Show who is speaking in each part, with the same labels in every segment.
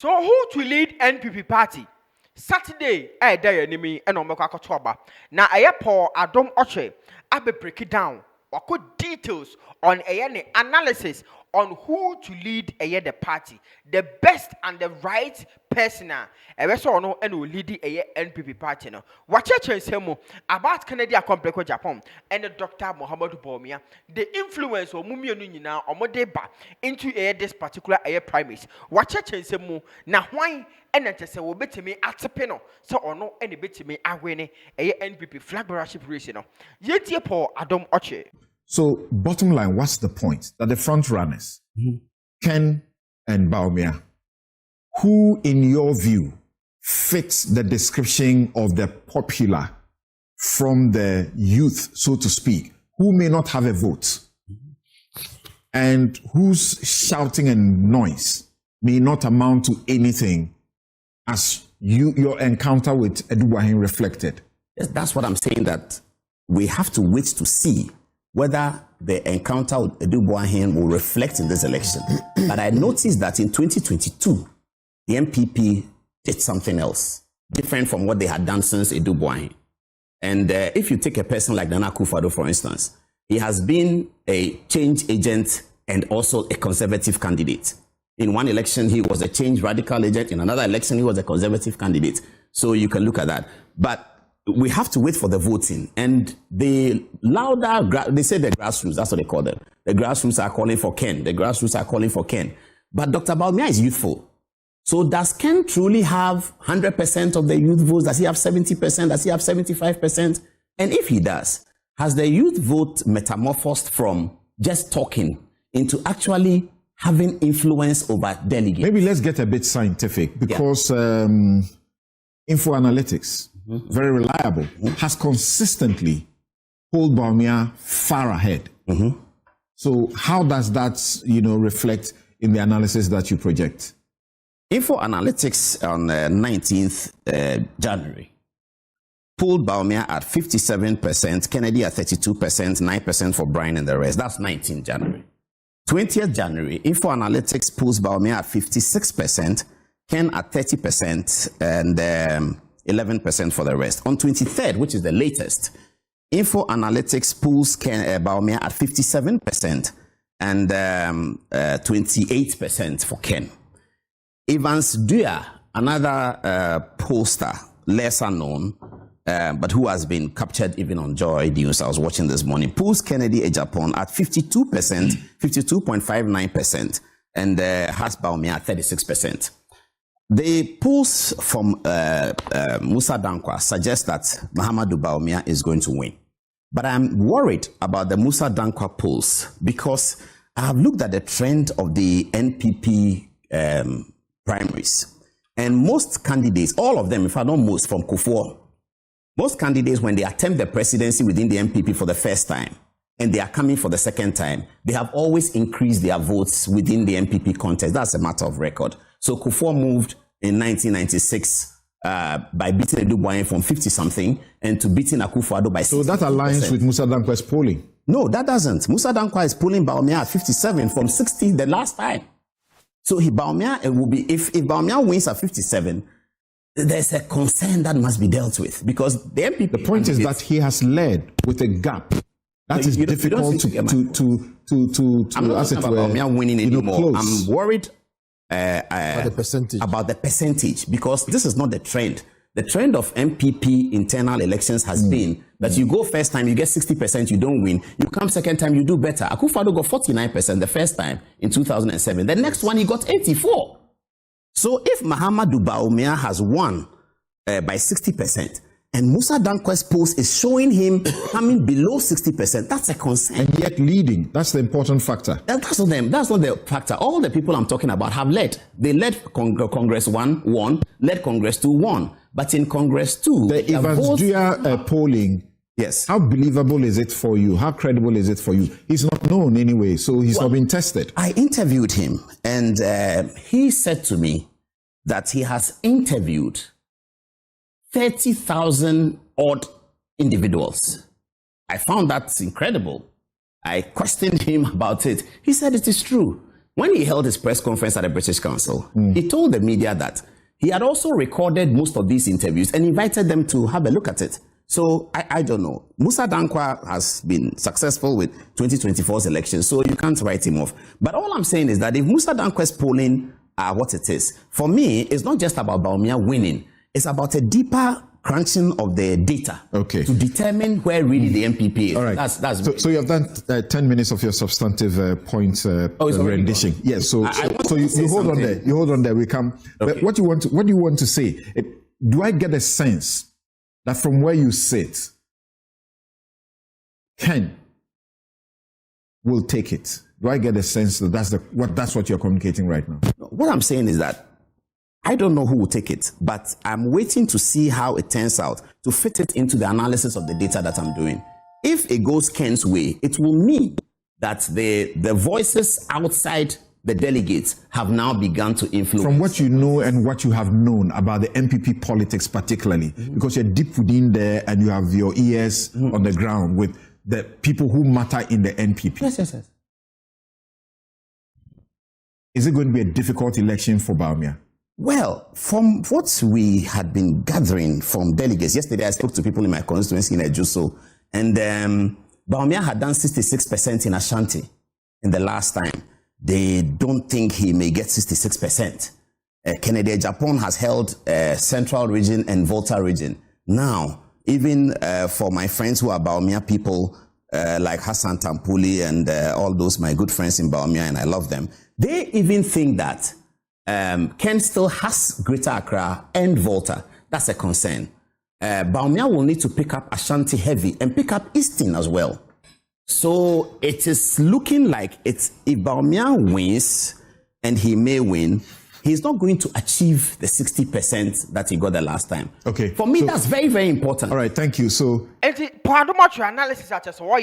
Speaker 1: So who to lead NPP party? Saturday, day enemy and omeko akotoba. Na Paul Adom Otchere abe break it down. Wako details on analysis on who to lead the party. The best and the right person so no and will lead the NPP party no. Watch a about Canada complex Japan and Dr. Muhammad Bawumia. The influence of Mumia Nuna or Modeba into this particular primaries. Watch a na why and then say will bet me at Peno so or no any bet me away a NPP flag bearership race no. Yet Paul Adom Otchere.
Speaker 2: So, bottom line, what's the point? That the front runners, Ken and Bawumia, who, in your view, fits the description of the popular from the youth, so to speak, who may not have a vote, and whose shouting and noise may not amount to anything, as your encounter with Eduwahin reflected?
Speaker 3: Yes, that's what I'm saying, that we have to wait to see whether the encounter with Eduwahin will reflect in this election. But I noticed that in 2022, the NPP did something else, different from what they had done since Eduwahin. And if you take a person like Nana Akufo-Addo, for instance, he has been a change agent and also a conservative candidate. In one election, he was a change radical agent. In another election, he was a conservative candidate. So you can look at that. But we have to wait for the voting, and the louder, they say the grassroots, that's what they call them. The grassroots are calling for Ken. The grassroots are calling for Ken. But Dr. Bawumia is youthful. So does Ken truly have 100% of the youth votes? Does he have 70%? Does he have 75%? And if he does, has the youth vote metamorphosed from just talking into actually having influence over delegates?
Speaker 2: Maybe let's get a bit scientific, because info analytics, very reliable, has consistently pulled Bawumia far ahead. So how does that, reflect in the analysis that you project?
Speaker 3: Info Analytics on 19th January pulled Bawumia at 57%, Kennedy at 32%, 9% for Brian and the rest. That's 19th January. 20th January, Info Analytics pulls Bawumia at 56%, Ken at 30%, and 11% for the rest. On 23rd, which is the latest, Info Analytics pulls Bawumia at 57% and 28% for Ken. Evans Dua, another pollster, lesser known, but who has been captured even on Joy News, I was watching this morning, pulls Kennedy Ejapon at 52%, 52.59%, and has Bawumia at 36%. The polls from Musa Dankwa suggest that Mahamudu Bawumia is going to win. But I'm worried about the Musa Dankwa polls because I have looked at the trend of the NPP primaries. And most candidates, all of them, if I don't most, from Kufuor, most candidates, when they attempt the presidency within the NPP for the first time, and they are coming for the second time, they have always increased their votes within the NPP contest. That's a matter of record. So Kufuor moved in 1996 by beating Eduwahin from 50-something and to beating Akufo-Addo by 60%.
Speaker 2: So that aligns with Musa Dankwa's polling?
Speaker 3: No, that doesn't. Musa Dankwa is polling Bawumia at 57 from 60 the last time. So Bawumia will be, if Bawumia wins at 57, there's a concern that must be dealt with because the NPP.
Speaker 2: The point is that he has led with a gap. That is difficult to
Speaker 3: as it were, Bawumia winning anymore. I'm worried
Speaker 4: about
Speaker 3: the percentage because this is not the trend. The trend of NPP internal elections has been that you go first time, you get 60%, you don't win. You come second time, you do better. Akufo-Addo got 49% the first time in 2007. The next one, he got 84%. So if Mahamudu Bawumia has won by 60%, and Musa Dankwa's post is showing him coming below 60%, that's a concern.
Speaker 2: And yet leading, that's the important factor.
Speaker 3: That's not the factor. All the people I'm talking about have led. They led Congress 1, won, led Congress 2, won. But in Congress 2,
Speaker 2: the Evans Dua polling,
Speaker 3: yes.
Speaker 2: How believable is it for you? How credible is it for you? He's not known anyway, so he's not been tested.
Speaker 3: I interviewed him, and he said to me that he has interviewed 30,000 odd individuals. I found that incredible. I questioned him about it. He said it is true. When he held his press conference at the British Council, he told the media that he had also recorded most of these interviews and invited them to have a look at it. So I don't know. Musa Dankwa has been successful with 2024's election, so you can't write him off. But all I'm saying is that if Musa Dankwa's polling are what it is, for me, it's not just about Bawumia winning. It's about a deeper crunching of the data to determine where really the NPP is.
Speaker 2: All right.
Speaker 3: That's
Speaker 2: so you have done 10 minutes of your substantive point rendition. Yes. So you hold on there. You hold on there. We come.
Speaker 3: Okay.
Speaker 2: But what do you want to say? Do I get a sense that from where you sit, Ken will take it? Do I get a sense that that's what you're communicating right now?
Speaker 3: What I'm saying is that I don't know who will take it, but I'm waiting to see how it turns out to fit it into the analysis of the data that I'm doing. If it goes Ken's way, it will mean that the voices outside the delegates have now begun to influence.
Speaker 2: From what you know and what you have known about the NPP politics particularly, because you're deep within there and you have your ears on the ground with the people who matter in the NPP.
Speaker 3: Yes.
Speaker 2: Is it going to be a difficult election for Bawumia?
Speaker 3: Well, from what we had been gathering from delegates, yesterday I spoke to people in my constituency in Ejuso, and Bawumia had done 66% in Ashanti in the last time. They don't think he may get 66%. Kennedy Japan has held Central Region and Volta Region. Now, even for my friends who are Bawumia people, like Hassan Tampuli and all those my good friends in Bawumia, and I love them, they even think that Ken still has Greater Accra and Volta. That's a concern. Bawumia will need to pick up Ashanti heavy and pick up Eastern as well. So it is looking like if Bawumia wins, and he may win, he's not going to achieve the 60% that he got the last time.
Speaker 2: Okay.
Speaker 3: For me, that's very, very important.
Speaker 2: All right, thank you. So
Speaker 1: Adom Otchere analysis at so why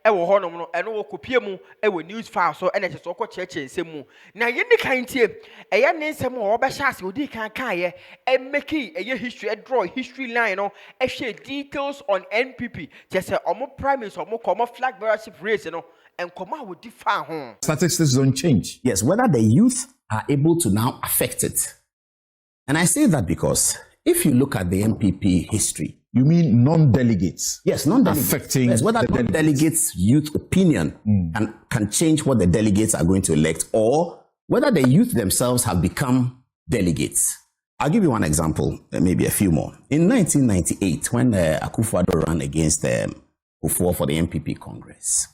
Speaker 1: ewo ho no no eno wo kopie mu ewo news file so ene so ko cheche nsem mu na ye ni kan tie eye ne nsem wo be sha se odi kan kan ye e make eye history e draw history line no e share details on NPP just say omo primaries omo komo flag bearership race no and come out with different home.
Speaker 2: Statistics don't change.
Speaker 3: Yes, whether the youth are able to now affect it. And I say that because if you look at the NPP history.
Speaker 2: You mean non-delegates?
Speaker 3: Yes, non-delegates.
Speaker 2: Affecting
Speaker 3: yes, whether the delegates' youth opinion can change what the delegates are going to elect, or whether the youth themselves have become delegates. I'll give you one example, maybe a few more. In 1998, when Akufo-Addo ran against Kufuor for the NPP Congress,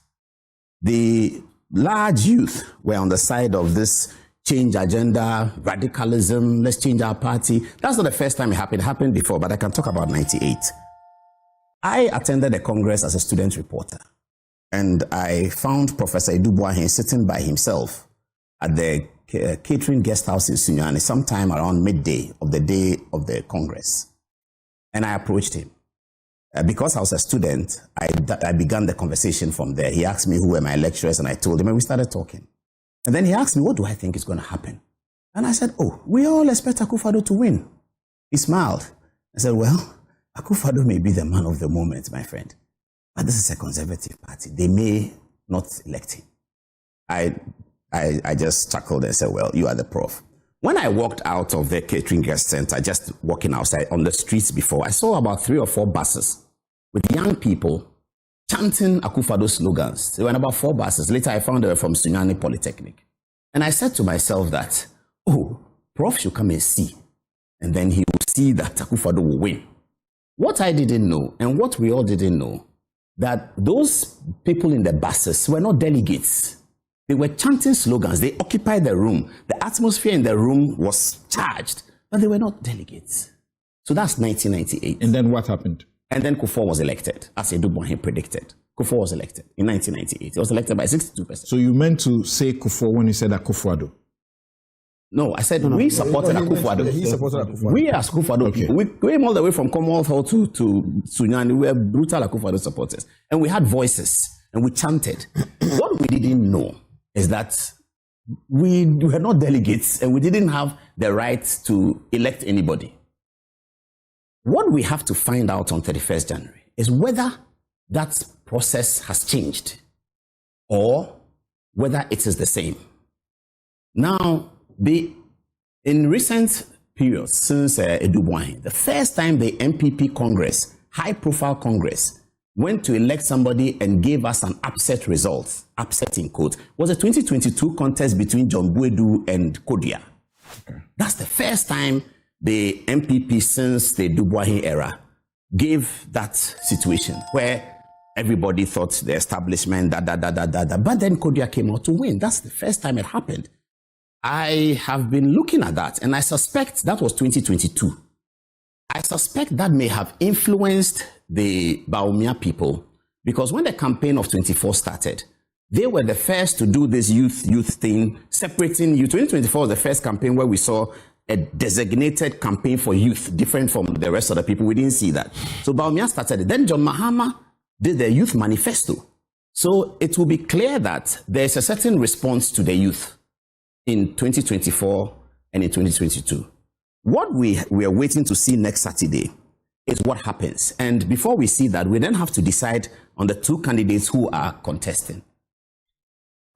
Speaker 3: the large youth were on the side of this change agenda, radicalism, let's change our party. That's not the first time it happened. It happened before, but I can talk about 98. I attended the Congress as a student reporter, and I found Professor Adom Otchere sitting by himself at the catering guest house in Sunyani sometime around midday of the day of the Congress. And I approached him. Because I was a student, I began the conversation from there. He asked me who were my lecturers, and I told him, and we started talking. And then he asked me, what do I think is going to happen? And I said, we all expect Akufo-Addo to win. He smiled. I said, well, Akufo-Addo may be the man of the moment, my friend. But this is a conservative party. They may not elect him. I just chuckled and said, well, you are the prof. When I walked out of the catering guest center, just walking outside on the streets before, I saw about 3 or 4 buses with young people chanting Akufo-Addo slogans. There were about 4 buses. Later, I found they were from Sunyani Polytechnic. And I said to myself that, Prof should come and see. And then he will see that Akufo-Addo will win. What I didn't know, and what we all didn't know, that those people in the buses were not delegates. They were chanting slogans. They occupied the room. The atmosphere in the room was charged, but they were not delegates. So that's 1998.
Speaker 2: And then what happened?
Speaker 3: And then Kufuor was elected, as Adom Otchere predicted. Kufuor was elected in 1998. He was elected by 62%.
Speaker 2: So you meant to say Kufuor when you said Akufo-Addo?
Speaker 3: No, I said we supported Akufo-Addo.
Speaker 2: He supported Akufo-Addo.
Speaker 3: We as Akufo-Addo people, we came all the way from Commonwealth Hall to Sunyani. We were brutal Akufo-Addo supporters. And we had voices, and we chanted. What we didn't know is that we were not delegates, and we didn't have the right to elect anybody. What we have to find out on 31st January is whether that process has changed or whether it is the same. Now, in recent periods since Edubwahin, the first time the NPP Congress, high-profile Congress, went to elect somebody and gave us an upset result, upset in quote, was a 2022 contest between John Buedu and Kodia. Okay. That's the first time the NPP since the Edubwahin era gave that situation where everybody thought the establishment, but then Kodia came out to win. That's the first time it happened. I have been looking at that, and I suspect that was 2022. I suspect that may have influenced the Bawumia people, because when the campaign of 24 started, they were the first to do this youth thing, separating youth. 2024 was the first campaign where we saw a designated campaign for youth, different from the rest of the people. We didn't see that. So Bawumia started it. Then John Mahama did the youth manifesto. So it will be clear that there's a certain response to the youth in 2024 and in 2022. What we are waiting to see next Saturday is what happens. And before we see that, we then have to decide on the two candidates who are contesting.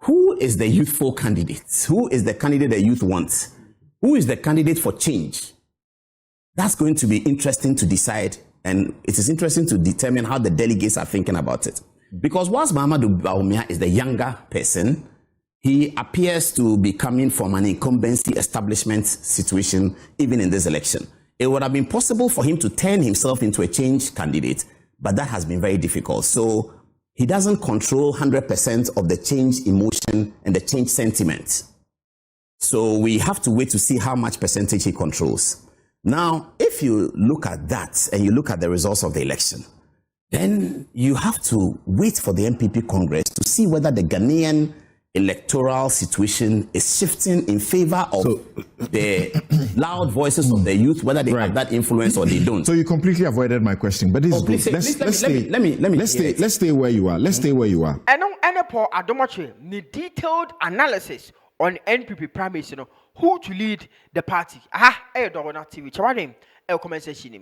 Speaker 3: Who is the youthful candidate? Who is the candidate the youth wants? Who is the candidate for change? That's going to be interesting to decide, and it is interesting to determine how the delegates are thinking about it. Because whilst Mahamudu Bawumia is the younger person, he appears to be coming from an incumbency establishment situation, even in this election. It would have been possible for him to turn himself into a change candidate, but that has been very difficult. So he doesn't control 100% of the change emotion and the change sentiment. So we have to wait to see how much percentage he controls. Now, if you look at that and you look at the results of the election, then you have to wait for the NPP Congress to see whether the Ghanaian electoral situation is shifting in favor of the loud voices of the youth, whether they have that influence or they don't.
Speaker 2: So you completely avoided my question, but this is good. Let's stay where you are. Let's stay where you are.
Speaker 1: And Paul Adom Otchere, the detailed analysis on NPP Primaries, who to lead the party. Dowona TV. Comment section.